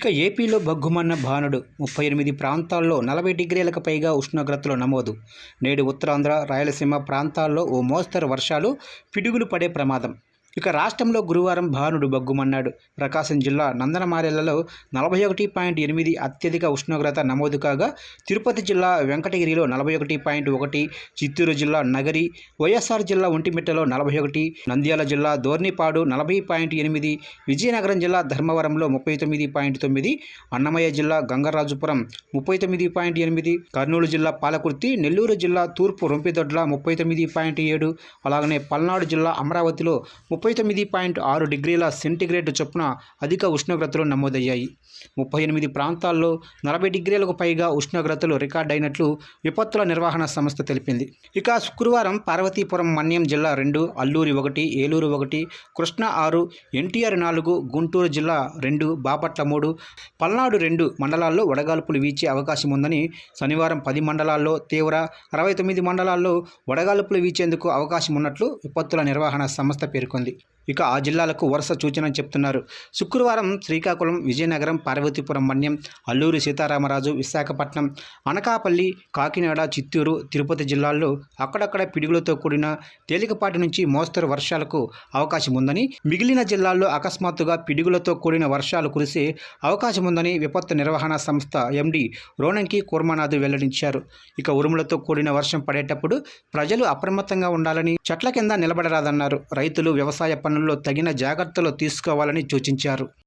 ఇక ఏపీలో భగ్గుమన్న భానుడు 38 ప్రాంతాల్లో 40 డిగ్రీలకు పైగా ఉష్ణోగ్రతలు నమోదు. నేడు ఉత్తరాంధ్ర, రాయలసీమ ప్రాంతాల్లో ఓ మోస్తరు వర్షాలు, పిడుగులు పడే ప్రమాదం. ఇక రాష్ట్రంలో గురువారం భానుడు భగ్గుమన్నాడు. ప్రకాశం జిల్లా నందనమారేళ్లలో 41.8 అత్యధిక ఉష్ణోగ్రత నమోదు కాగా, తిరుపతి జిల్లా వెంకటగిరిలో 41.1, చిత్తూరు జిల్లా నగరి, వైఎస్ఆర్ జిల్లా ఒంటిమిట్టలో 41, నంద్యాల జిల్లా దోర్నిపాడు 40.8, విజయనగరం జిల్లా ధర్మవరంలో 39.9, అన్నమయ్య జిల్లా గంగరాజుపురం 39.8, కర్నూలు జిల్లా పాలకుర్తి, నెల్లూరు జిల్లా తూర్పు రొంపిదొడ్ల 39.7, అలాగనే పల్నాడు జిల్లా అమరావతిలో 39.6 డిగ్రీల సెంటీగ్రేడ్ చొప్పున అధిక ఉష్ణోగ్రతలు నమోదయ్యాయి. 38 ప్రాంతాల్లో 40 డిగ్రీలకు పైగా ఉష్ణోగ్రతలు రికార్డైనట్లు విపత్తుల నిర్వహణ సంస్థ తెలిపింది. ఇక శుక్రవారం పార్వతీపురం మన్యం జిల్లా 2, అల్లూరి 1, ఏలూరు 1, కృష్ణా 6, ఎన్టీఆర్ 4, గుంటూరు జిల్లా 2, బాపట్ల 3, పల్నాడు 2 మండలాల్లో వడగాల్పులు వీచే అవకాశం ఉందని, శనివారం 10 మండలాల్లో తీవ్ర, 69 మండలాల్లో వడగాల్పులు వీచేందుకు అవకాశం ఉన్నట్లు విపత్తుల నిర్వహణ సంస్థ పేర్కొంది. ఇక ఆ జిల్లాలకు వరుస సూచన చెప్తున్నారు. శుక్రవారం శ్రీకాకుళం, విజయనగరం, పార్వతీపురం మన్యం, అల్లూరి సీతారామరాజు, విశాఖపట్నం, అనకాపల్లి, కాకినాడ, చిత్తూరు, తిరుపతి జిల్లాల్లో అక్కడక్కడ పిడుగులతో కూడిన తేలికపాటి నుంచి మోస్తరు వర్షాలకు అవకాశం ఉందని, మిగిలిన జిల్లాల్లో అకస్మాత్తుగా పిడుగులతో కూడిన వర్షాలు కురిసే అవకాశం ఉందని విపత్తు నిర్వహణ సంస్థ ఎండీ రోనంకి కూర్మనాథ్ వెల్లడించారు. ఇక ఉరుములతో కూడిన వర్షం పడేటప్పుడు ప్రజలు అప్రమత్తంగా ఉండాలని, చెట్ల కింద నిలబడరాదన్నారు. రైతులు వ్యవసాయ పనుల్లో తగిన జాగ్రత్తలు తీసుకోవాలని సూచించారు.